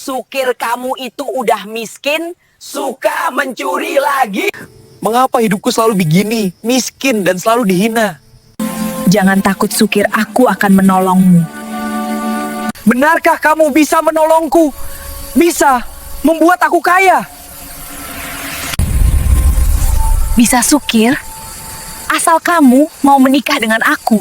Sukir kamu itu udah miskin, suka mencuri lagi. Mengapa hidupku selalu begini, miskin dan selalu dihina? Jangan takut Sukir, aku akan menolongmu. Benarkah kamu bisa menolongku? Bisa membuat aku kaya? Bisa Sukir, asal kamu mau menikah dengan aku.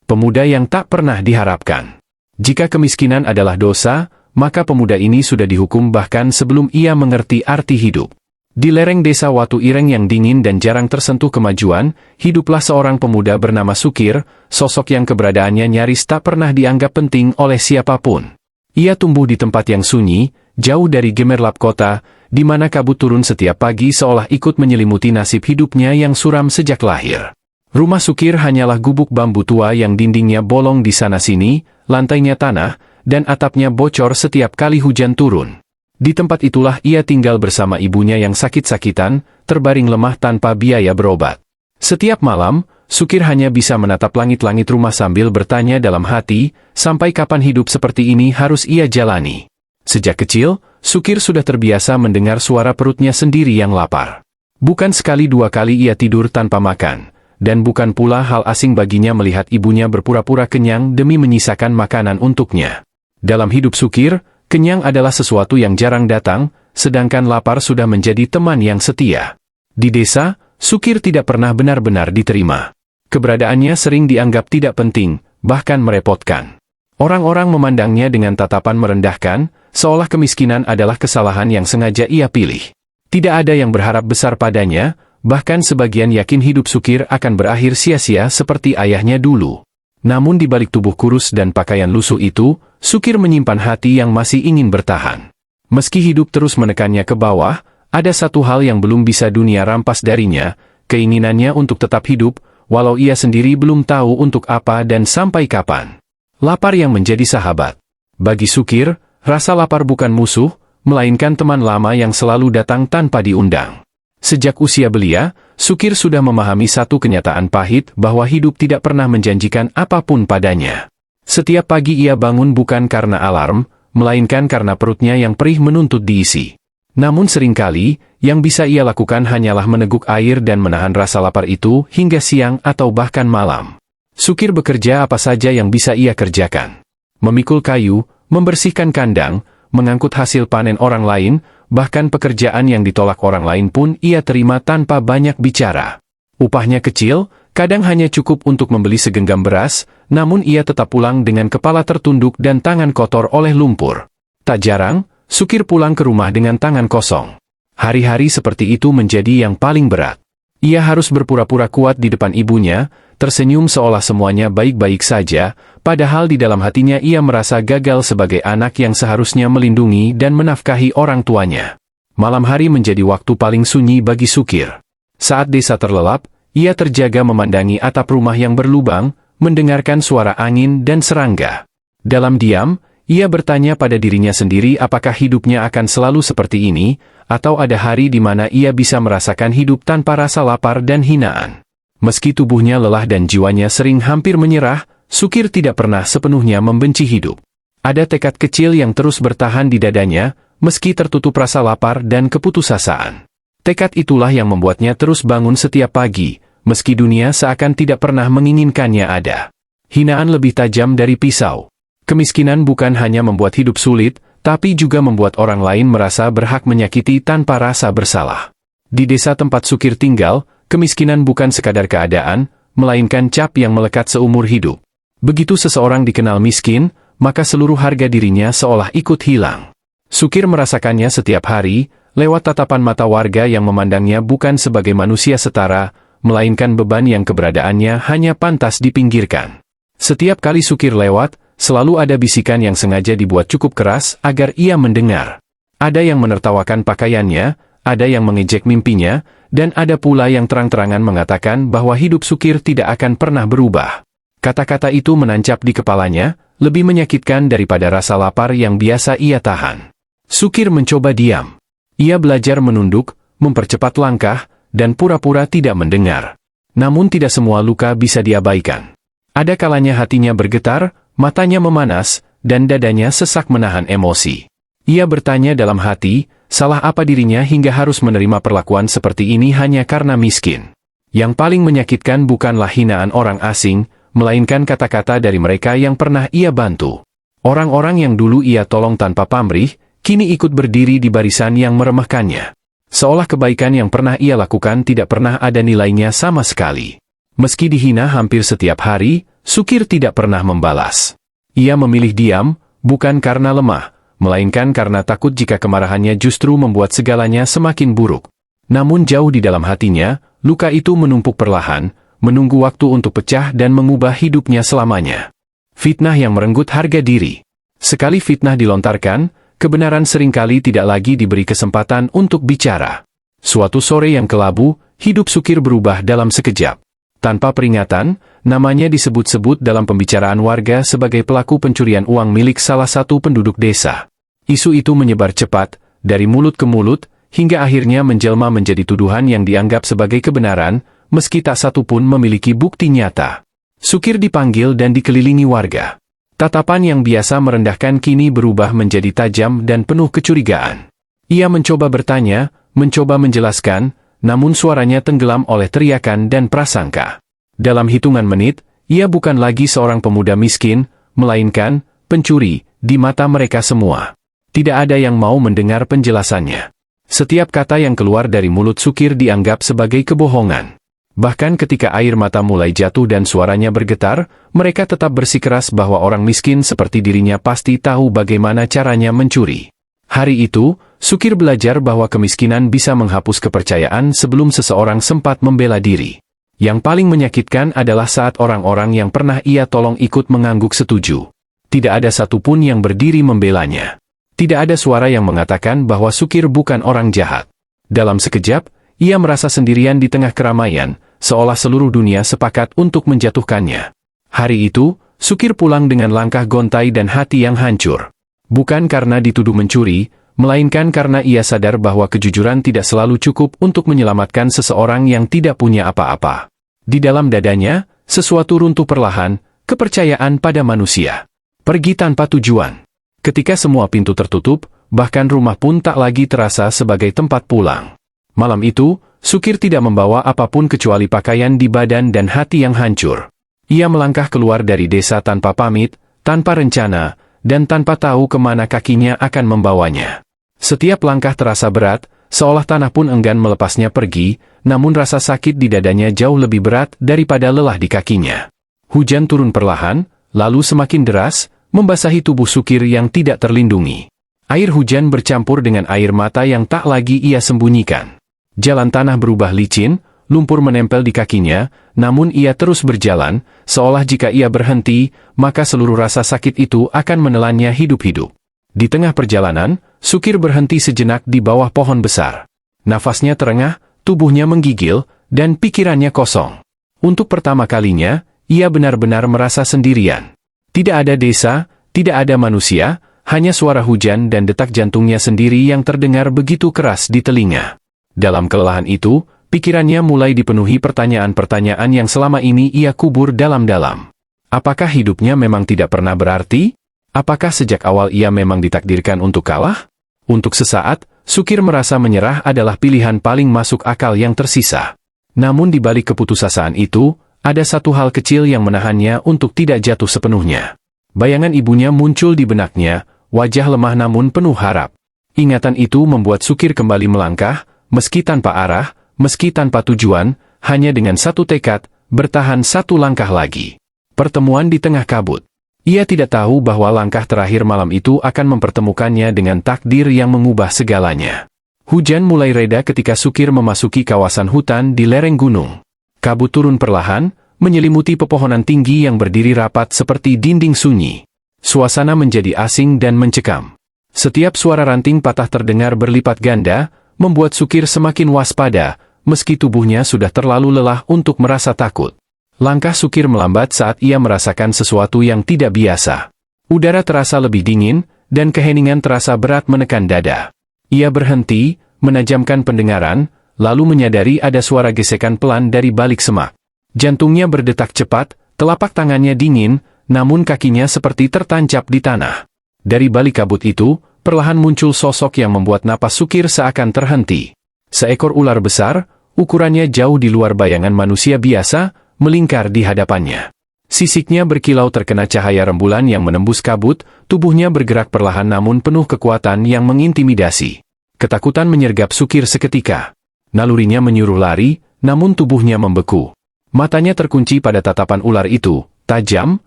Pemuda yang tak pernah diharapkan. Jika kemiskinan adalah dosa, maka pemuda ini sudah dihukum bahkan sebelum ia mengerti arti hidup. Di lereng desa Watu Ireng yang dingin dan jarang tersentuh kemajuan, hiduplah seorang pemuda bernama Sukir, sosok yang keberadaannya nyaris tak pernah dianggap penting oleh siapapun. Ia tumbuh di tempat yang sunyi, jauh dari gemerlap kota, di mana kabut turun setiap pagi seolah ikut menyelimuti nasib hidupnya yang suram sejak lahir. Rumah Sukir hanyalah gubuk bambu tua yang dindingnya bolong di sana-sini, lantainya tanah, dan atapnya bocor setiap kali hujan turun. Di tempat itulah ia tinggal bersama ibunya yang sakit-sakitan, terbaring lemah tanpa biaya berobat. Setiap malam, Sukir hanya bisa menatap langit-langit rumah sambil bertanya dalam hati, sampai kapan hidup seperti ini harus ia jalani. Sejak kecil, Sukir sudah terbiasa mendengar suara perutnya sendiri yang lapar. Bukan sekali dua kali ia tidur tanpa makan. Dan bukan pula hal asing baginya melihat ibunya berpura-pura kenyang demi menyisakan makanan untuknya. Dalam hidup Sukir, kenyang adalah sesuatu yang jarang datang, sedangkan lapar sudah menjadi teman yang setia. Di desa, Sukir tidak pernah benar-benar diterima. Keberadaannya sering dianggap tidak penting, bahkan merepotkan. Orang-orang memandangnya dengan tatapan merendahkan, seolah kemiskinan adalah kesalahan yang sengaja ia pilih. Tidak ada yang berharap besar padanya, bahkan sebagian yakin hidup Sukir akan berakhir sia-sia seperti ayahnya dulu. Namun di balik tubuh kurus dan pakaian lusuh itu, Sukir menyimpan hati yang masih ingin bertahan. Meski hidup terus menekannya ke bawah, ada satu hal yang belum bisa dunia rampas darinya, keinginannya untuk tetap hidup, walau ia sendiri belum tahu untuk apa dan sampai kapan. Lapar yang menjadi sahabat. Bagi Sukir, rasa lapar bukan musuh, melainkan teman lama yang selalu datang tanpa diundang. Sejak usia belia, Sukir sudah memahami satu kenyataan pahit bahwa hidup tidak pernah menjanjikan apapun padanya. Setiap pagi ia bangun bukan karena alarm, melainkan karena perutnya yang perih menuntut diisi. Namun seringkali, yang bisa ia lakukan hanyalah meneguk air dan menahan rasa lapar itu hingga siang atau bahkan malam. Sukir bekerja apa saja yang bisa ia kerjakan. Memikul kayu, membersihkan kandang, mengangkut hasil panen orang lain, bahkan pekerjaan yang ditolak orang lain pun ia terima tanpa banyak bicara. Upahnya kecil, kadang hanya cukup untuk membeli segenggam beras, namun ia tetap pulang dengan kepala tertunduk dan tangan kotor oleh lumpur. Tak jarang, Sukir pulang ke rumah dengan tangan kosong. Hari-hari seperti itu menjadi yang paling berat. Ia harus berpura-pura kuat di depan ibunya, tersenyum seolah semuanya baik-baik saja, padahal di dalam hatinya ia merasa gagal sebagai anak yang seharusnya melindungi dan menafkahi orang tuanya. Malam hari menjadi waktu paling sunyi bagi Sukir. Saat desa terlelap, ia terjaga memandangi atap rumah yang berlubang, mendengarkan suara angin dan serangga. Dalam diam, ia bertanya pada dirinya sendiri apakah hidupnya akan selalu seperti ini, atau ada hari di mana ia bisa merasakan hidup tanpa rasa lapar dan hinaan. Meski tubuhnya lelah dan jiwanya sering hampir menyerah, Sukir tidak pernah sepenuhnya membenci hidup. Ada tekad kecil yang terus bertahan di dadanya, meski tertutup rasa lapar dan keputusasaan. Tekad itulah yang membuatnya terus bangun setiap pagi, meski dunia seakan tidak pernah menginginkannya ada. Hinaan lebih tajam dari pisau. Kemiskinan bukan hanya membuat hidup sulit, tapi juga membuat orang lain merasa berhak menyakiti tanpa rasa bersalah. Di desa tempat Sukir tinggal, kemiskinan bukan sekadar keadaan, melainkan cap yang melekat seumur hidup. Begitu seseorang dikenal miskin, maka seluruh harga dirinya seolah ikut hilang. Sukir merasakannya setiap hari, lewat tatapan mata warga yang memandangnya bukan sebagai manusia setara, melainkan beban yang keberadaannya hanya pantas dipinggirkan. Setiap kali Sukir lewat, selalu ada bisikan yang sengaja dibuat cukup keras agar ia mendengar. Ada yang menertawakan pakaiannya, ada yang mengejek mimpinya, dan ada pula yang terang-terangan mengatakan bahwa hidup Sukir tidak akan pernah berubah. Kata-kata itu menancap di kepalanya, lebih menyakitkan daripada rasa lapar yang biasa ia tahan. Sukir mencoba diam. Ia belajar menunduk, mempercepat langkah, dan pura-pura tidak mendengar. Namun tidak semua luka bisa diabaikan. Ada kalanya hatinya bergetar, Matanya memanas, dan dadanya sesak menahan emosi. Ia bertanya dalam hati, salah apa dirinya hingga harus menerima perlakuan seperti ini hanya karena miskin. Yang paling menyakitkan bukanlah hinaan orang asing, melainkan kata-kata dari mereka yang pernah ia bantu. Orang-orang yang dulu ia tolong tanpa pamrih, kini ikut berdiri di barisan yang meremehkannya. Seolah kebaikan yang pernah ia lakukan tidak pernah ada nilainya sama sekali. Meski dihina hampir setiap hari, Sukir tidak pernah membalas. Ia memilih diam, bukan karena lemah, melainkan karena takut jika kemarahannya justru membuat segalanya semakin buruk. Namun jauh di dalam hatinya, luka itu menumpuk perlahan, menunggu waktu untuk pecah dan mengubah hidupnya selamanya. Fitnah yang merenggut harga diri. Sekali fitnah dilontarkan, kebenaran seringkali tidak lagi diberi kesempatan untuk bicara. Suatu sore yang kelabu, hidup Sukir berubah dalam sekejap. Tanpa peringatan, namanya disebut-sebut dalam pembicaraan warga sebagai pelaku pencurian uang milik salah satu penduduk desa. Isu itu menyebar cepat, dari mulut ke mulut, hingga akhirnya menjelma menjadi tuduhan yang dianggap sebagai kebenaran, meski tak satu pun memiliki bukti nyata. Sukir dipanggil dan dikelilingi warga. Tatapan yang biasa merendahkan kini berubah menjadi tajam dan penuh kecurigaan. Ia mencoba bertanya, mencoba menjelaskan, namun suaranya tenggelam oleh teriakan dan prasangka. Dalam hitungan menit, ia bukan lagi seorang pemuda miskin, melainkan pencuri di mata mereka semua. Tidak ada yang mau mendengar penjelasannya. Setiap kata yang keluar dari mulut Sukir dianggap sebagai kebohongan. Bahkan ketika air mata mulai jatuh dan suaranya bergetar, mereka tetap bersikeras bahwa orang miskin seperti dirinya pasti tahu bagaimana caranya mencuri. Hari itu, Sukir belajar bahwa kemiskinan bisa menghapus kepercayaan sebelum seseorang sempat membela diri. Yang paling menyakitkan adalah saat orang-orang yang pernah ia tolong ikut mengangguk setuju. Tidak ada satupun yang berdiri membelanya. Tidak ada suara yang mengatakan bahwa Sukir bukan orang jahat. Dalam sekejap, ia merasa sendirian di tengah keramaian, seolah seluruh dunia sepakat untuk menjatuhkannya. Hari itu, Sukir pulang dengan langkah gontai dan hati yang hancur. Bukan karena dituduh mencuri, melainkan karena ia sadar bahwa kejujuran tidak selalu cukup untuk menyelamatkan seseorang yang tidak punya apa-apa. Di dalam dadanya, sesuatu runtuh perlahan, kepercayaan pada manusia. Pergi tanpa tujuan. Ketika semua pintu tertutup, bahkan rumah pun tak lagi terasa sebagai tempat pulang. Malam itu, Sukir tidak membawa apapun kecuali pakaian di badan dan hati yang hancur. Ia melangkah keluar dari desa tanpa pamit, tanpa rencana, dan tanpa tahu kemana kakinya akan membawanya. Setiap langkah terasa berat, seolah tanah pun enggan melepasnya pergi, namun rasa sakit di dadanya jauh lebih berat daripada lelah di kakinya. Hujan turun perlahan, lalu semakin deras, membasahi tubuh Sukir yang tidak terlindungi. Air hujan bercampur dengan air mata yang tak lagi ia sembunyikan. Jalan tanah berubah licin, lumpur menempel di kakinya, namun ia terus berjalan, seolah jika ia berhenti, maka seluruh rasa sakit itu akan menelannya hidup-hidup. Di tengah perjalanan, Sukir berhenti sejenak di bawah pohon besar. Nafasnya terengah, tubuhnya menggigil, dan pikirannya kosong. Untuk pertama kalinya, ia benar-benar merasa sendirian. Tidak ada desa, tidak ada manusia, hanya suara hujan dan detak jantungnya sendiri yang terdengar begitu keras di telinga. Dalam kelelahan itu, pikirannya mulai dipenuhi pertanyaan-pertanyaan yang selama ini ia kubur dalam-dalam. Apakah hidupnya memang tidak pernah berarti? Apakah sejak awal ia memang ditakdirkan untuk kalah? Untuk sesaat, Sukir merasa menyerah adalah pilihan paling masuk akal yang tersisa. Namun di balik keputusasaan itu, ada satu hal kecil yang menahannya untuk tidak jatuh sepenuhnya. Bayangan ibunya muncul di benaknya, wajah lemah namun penuh harap. Ingatan itu membuat Sukir kembali melangkah, meski tanpa arah, meski tanpa tujuan, hanya dengan satu tekad, bertahan satu langkah lagi. Pertemuan di tengah kabut. Ia tidak tahu bahwa langkah terakhir malam itu akan mempertemukannya dengan takdir yang mengubah segalanya. Hujan mulai reda ketika Sukir memasuki kawasan hutan di lereng gunung. Kabut turun perlahan, menyelimuti pepohonan tinggi yang berdiri rapat seperti dinding sunyi. Suasana menjadi asing dan mencekam. Setiap suara ranting patah terdengar berlipat ganda, membuat Sukir semakin waspada, meski tubuhnya sudah terlalu lelah untuk merasa takut. Langkah Sukir melambat saat ia merasakan sesuatu yang tidak biasa. Udara terasa lebih dingin, dan keheningan terasa berat menekan dada. Ia berhenti, menajamkan pendengaran, lalu menyadari ada suara gesekan pelan dari balik semak. Jantungnya berdetak cepat, telapak tangannya dingin, namun kakinya seperti tertancap di tanah. Dari balik kabut itu, perlahan muncul sosok yang membuat napas Sukir seakan terhenti. Seekor ular besar, ukurannya jauh di luar bayangan manusia biasa, melingkar di hadapannya. Sisiknya berkilau terkena cahaya rembulan yang menembus kabut, tubuhnya bergerak perlahan namun penuh kekuatan yang mengintimidasi. Ketakutan menyergap Sukir seketika. Nalurinya menyuruh lari, namun tubuhnya membeku. Matanya terkunci pada tatapan ular itu, tajam,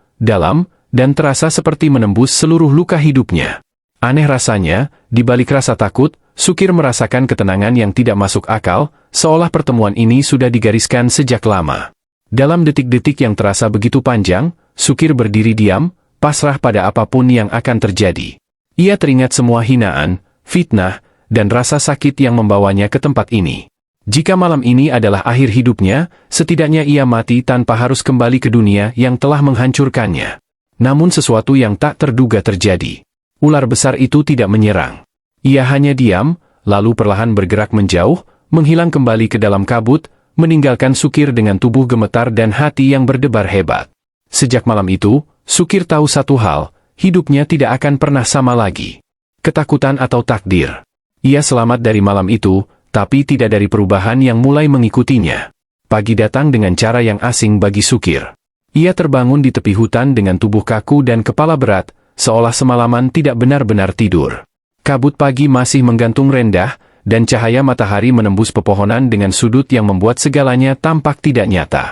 dalam, dan terasa seperti menembus seluruh luka hidupnya. Aneh rasanya, di balik rasa takut, Sukir merasakan ketenangan yang tidak masuk akal, seolah pertemuan ini sudah digariskan sejak lama. Dalam detik-detik yang terasa begitu panjang, Sukir berdiri diam, pasrah pada apapun yang akan terjadi. Ia teringat semua hinaan, fitnah, dan rasa sakit yang membawanya ke tempat ini. Jika malam ini adalah akhir hidupnya, setidaknya ia mati tanpa harus kembali ke dunia yang telah menghancurkannya. Namun sesuatu yang tak terduga terjadi. Ular besar itu tidak menyerang. Ia hanya diam, lalu perlahan bergerak menjauh, menghilang kembali ke dalam kabut, meninggalkan Sukir dengan tubuh gemetar dan hati yang berdebar hebat. Sejak malam itu, Sukir tahu satu hal, hidupnya tidak akan pernah sama lagi. Ketakutan atau takdir. Ia selamat dari malam itu, tapi tidak dari perubahan yang mulai mengikutinya. Pagi datang dengan cara yang asing bagi Sukir. Ia terbangun di tepi hutan dengan tubuh kaku dan kepala berat, seolah semalaman tidak benar-benar tidur. Kabut pagi masih menggantung rendah, dan cahaya matahari menembus pepohonan dengan sudut yang membuat segalanya tampak tidak nyata.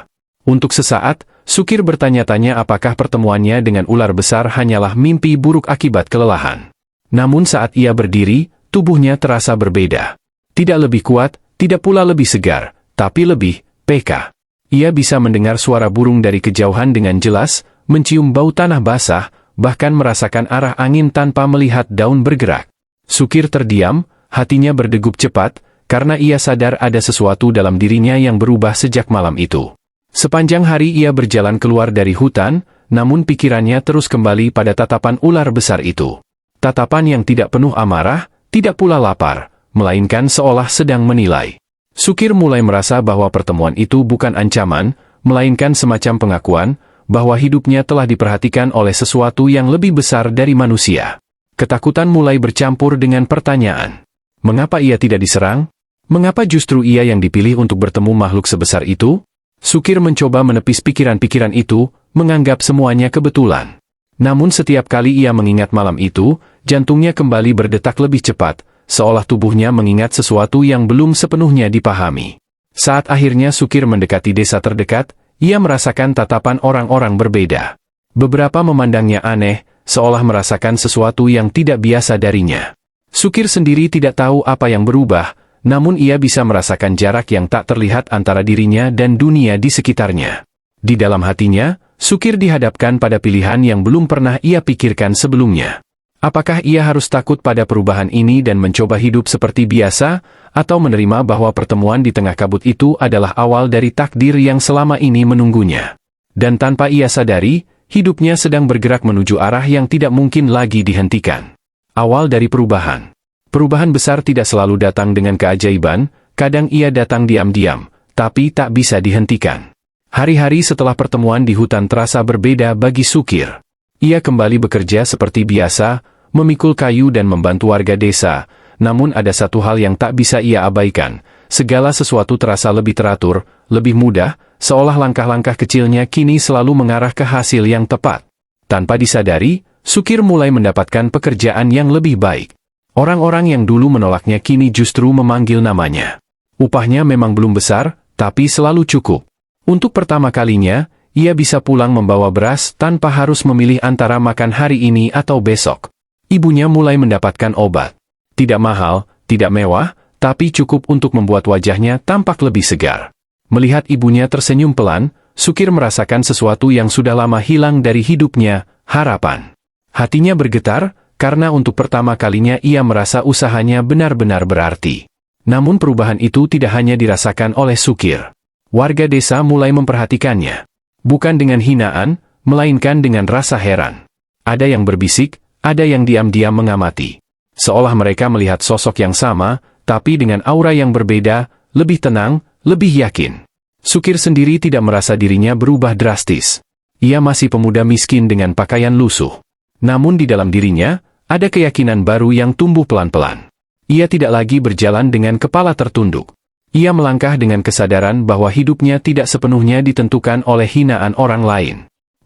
Untuk sesaat, Sukir bertanya-tanya apakah pertemuannya dengan ular besar hanyalah mimpi buruk akibat kelelahan. Namun saat ia berdiri, tubuhnya terasa berbeda. Tidak lebih kuat, tidak pula lebih segar, tapi lebih peka. Ia bisa mendengar suara burung dari kejauhan dengan jelas, mencium bau tanah basah, bahkan merasakan arah angin tanpa melihat daun bergerak. Sukir terdiam, hatinya berdegup cepat, karena ia sadar ada sesuatu dalam dirinya yang berubah sejak malam itu. Sepanjang hari ia berjalan keluar dari hutan, namun pikirannya terus kembali pada tatapan ular besar itu. Tatapan yang tidak penuh amarah, tidak pula lapar, melainkan seolah sedang menilai. Sukir mulai merasa bahwa pertemuan itu bukan ancaman, melainkan semacam pengakuan, bahwa hidupnya telah diperhatikan oleh sesuatu yang lebih besar dari manusia. Ketakutan mulai bercampur dengan pertanyaan. Mengapa ia tidak diserang? Mengapa justru ia yang dipilih untuk bertemu makhluk sebesar itu? Sukir mencoba menepis pikiran-pikiran itu, menganggap semuanya kebetulan. Namun setiap kali ia mengingat malam itu, jantungnya kembali berdetak lebih cepat, seolah tubuhnya mengingat sesuatu yang belum sepenuhnya dipahami. Saat akhirnya Sukir mendekati desa terdekat, ia merasakan tatapan orang-orang berbeda. Beberapa memandangnya aneh, seolah merasakan sesuatu yang tidak biasa darinya. Sukir sendiri tidak tahu apa yang berubah, namun ia bisa merasakan jarak yang tak terlihat antara dirinya dan dunia di sekitarnya. Di dalam hatinya, Sukir dihadapkan pada pilihan yang belum pernah ia pikirkan sebelumnya. Apakah ia harus takut pada perubahan ini dan mencoba hidup seperti biasa, atau menerima bahwa pertemuan di tengah kabut itu adalah awal dari takdir yang selama ini menunggunya? Dan tanpa ia sadari, hidupnya sedang bergerak menuju arah yang tidak mungkin lagi dihentikan. Awal dari perubahan. Perubahan besar tidak selalu datang dengan keajaiban, kadang ia datang diam-diam, tapi tak bisa dihentikan. Hari-hari setelah pertemuan di hutan terasa berbeda bagi Sukir. Ia kembali bekerja seperti biasa, memikul kayu dan membantu warga desa, namun ada satu hal yang tak bisa ia abaikan. Segala sesuatu terasa lebih teratur, lebih mudah, seolah langkah-langkah kecilnya kini selalu mengarah ke hasil yang tepat. Tanpa disadari, Sukir mulai mendapatkan pekerjaan yang lebih baik. Orang-orang yang dulu menolaknya kini justru memanggil namanya. Upahnya memang belum besar, tapi selalu cukup. Untuk pertama kalinya, ia bisa pulang membawa beras tanpa harus memilih antara makan hari ini atau besok. Ibunya mulai mendapatkan obat. Tidak mahal, tidak mewah, tapi cukup untuk membuat wajahnya tampak lebih segar. Melihat ibunya tersenyum pelan, Sukir merasakan sesuatu yang sudah lama hilang dari hidupnya, harapan. Hatinya bergetar, karena untuk pertama kalinya ia merasa usahanya benar-benar berarti. Namun perubahan itu tidak hanya dirasakan oleh Sukir. Warga desa mulai memperhatikannya. Bukan dengan hinaan, melainkan dengan rasa heran. Ada yang berbisik, ada yang diam-diam mengamati. Seolah mereka melihat sosok yang sama, tapi dengan aura yang berbeda, lebih tenang, lebih yakin. Sukir sendiri tidak merasa dirinya berubah drastis. Ia masih pemuda miskin dengan pakaian lusuh. Namun di dalam dirinya, ada keyakinan baru yang tumbuh pelan-pelan. Ia tidak lagi berjalan dengan kepala tertunduk. Ia melangkah dengan kesadaran bahwa hidupnya tidak sepenuhnya ditentukan oleh hinaan orang lain.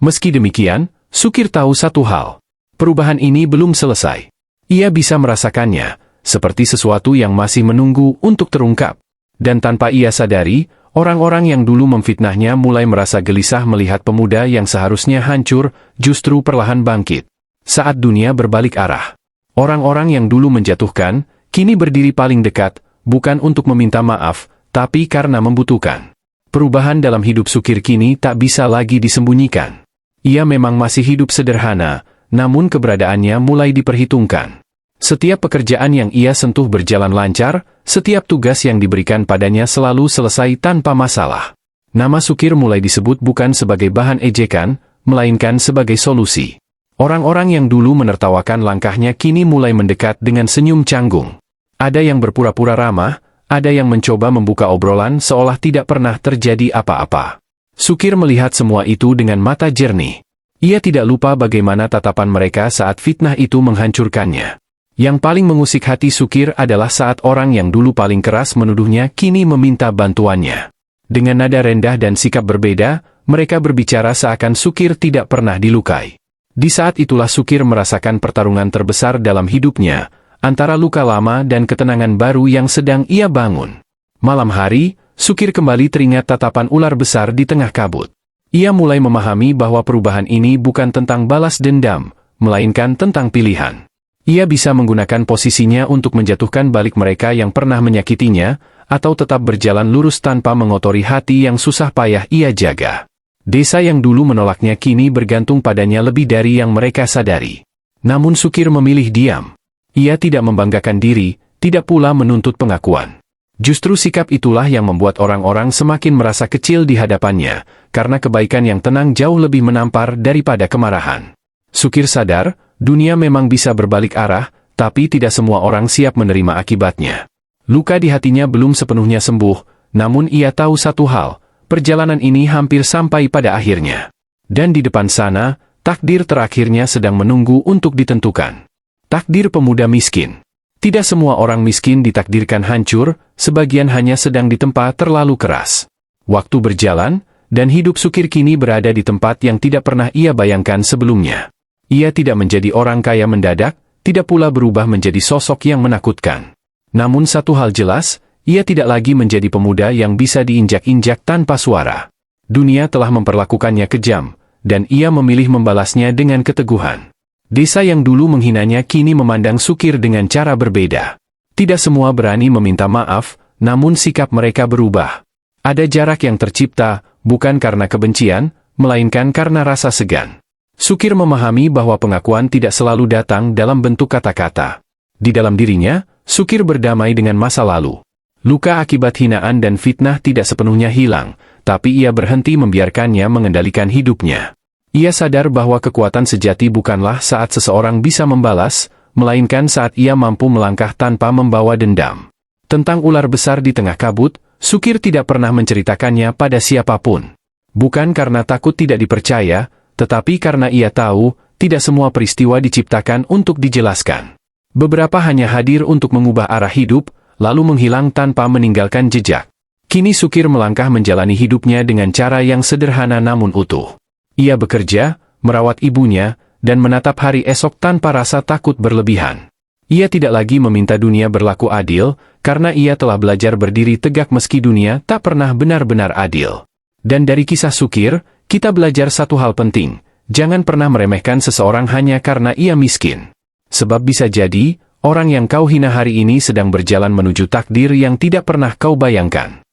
Meski demikian, Sukir tahu satu hal. Perubahan ini belum selesai. Ia bisa merasakannya, seperti sesuatu yang masih menunggu untuk terungkap. Dan tanpa ia sadari, orang-orang yang dulu memfitnahnya mulai merasa gelisah melihat pemuda yang seharusnya hancur, justru perlahan bangkit. Saat dunia berbalik arah, orang-orang yang dulu menjatuhkan, kini berdiri paling dekat, bukan untuk meminta maaf, tapi karena membutuhkan. Perubahan dalam hidup Sukir kini tak bisa lagi disembunyikan. Ia memang masih hidup sederhana, namun keberadaannya mulai diperhitungkan. Setiap pekerjaan yang ia sentuh berjalan lancar, setiap tugas yang diberikan padanya selalu selesai tanpa masalah. Nama Sukir mulai disebut bukan sebagai bahan ejekan, melainkan sebagai solusi. Orang-orang yang dulu menertawakan langkahnya kini mulai mendekat dengan senyum canggung. Ada yang berpura-pura ramah, ada yang mencoba membuka obrolan seolah tidak pernah terjadi apa-apa. Sukir melihat semua itu dengan mata jernih. Ia tidak lupa bagaimana tatapan mereka saat fitnah itu menghancurkannya. Yang paling mengusik hati Sukir adalah saat orang yang dulu paling keras menuduhnya kini meminta bantuannya. Dengan nada rendah dan sikap berbeda, mereka berbicara seakan Sukir tidak pernah dilukai. Di saat itulah Sukir merasakan pertarungan terbesar dalam hidupnya, antara luka lama dan ketenangan baru yang sedang ia bangun. Malam hari, Sukir kembali teringat tatapan ular besar di tengah kabut. Ia mulai memahami bahwa perubahan ini bukan tentang balas dendam, melainkan tentang pilihan. Ia bisa menggunakan posisinya untuk menjatuhkan balik mereka yang pernah menyakitinya, atau tetap berjalan lurus tanpa mengotori hati yang susah payah ia jaga. Desa yang dulu menolaknya kini bergantung padanya lebih dari yang mereka sadari. Namun Sukir memilih diam. Ia tidak membanggakan diri, tidak pula menuntut pengakuan. Justru sikap itulah yang membuat orang-orang semakin merasa kecil di hadapannya, karena kebaikan yang tenang jauh lebih menampar daripada kemarahan. Sukir sadar, dunia memang bisa berbalik arah, tapi tidak semua orang siap menerima akibatnya. Luka di hatinya belum sepenuhnya sembuh, namun ia tahu satu hal. Perjalanan ini hampir sampai pada akhirnya. Dan di depan sana, takdir terakhirnya sedang menunggu untuk ditentukan. Takdir pemuda miskin. Tidak semua orang miskin ditakdirkan hancur, sebagian hanya sedang ditempa terlalu keras. Waktu berjalan, dan hidup Sukir kini berada di tempat yang tidak pernah ia bayangkan sebelumnya. Ia tidak menjadi orang kaya mendadak, tidak pula berubah menjadi sosok yang menakutkan. Namun satu hal jelas, ia tidak lagi menjadi pemuda yang bisa diinjak-injak tanpa suara. Dunia telah memperlakukannya kejam, dan ia memilih membalasnya dengan keteguhan. Desa yang dulu menghinanya kini memandang Sukir dengan cara berbeda. Tidak semua berani meminta maaf, namun sikap mereka berubah. Ada jarak yang tercipta, bukan karena kebencian, melainkan karena rasa segan. Sukir memahami bahwa pengakuan tidak selalu datang dalam bentuk kata-kata. Di dalam dirinya, Sukir berdamai dengan masa lalu. Luka akibat hinaan dan fitnah tidak sepenuhnya hilang, tapi ia berhenti membiarkannya mengendalikan hidupnya. Ia sadar bahwa kekuatan sejati bukanlah saat seseorang bisa membalas, melainkan saat ia mampu melangkah tanpa membawa dendam. Tentang ular besar di tengah kabut, Sukir tidak pernah menceritakannya pada siapapun. Bukan karena takut tidak dipercaya, tetapi karena ia tahu, tidak semua peristiwa diciptakan untuk dijelaskan. Beberapa hanya hadir untuk mengubah arah hidup, lalu menghilang tanpa meninggalkan jejak. Kini Sukir melangkah menjalani hidupnya dengan cara yang sederhana namun utuh. Ia bekerja, merawat ibunya, dan menatap hari esok tanpa rasa takut berlebihan. Ia tidak lagi meminta dunia berlaku adil, karena ia telah belajar berdiri tegak meski dunia tak pernah benar-benar adil. Dan dari kisah Sukir, kita belajar satu hal penting, jangan pernah meremehkan seseorang hanya karena ia miskin. Sebab bisa jadi, orang yang kau hina hari ini sedang berjalan menuju takdir yang tidak pernah kau bayangkan.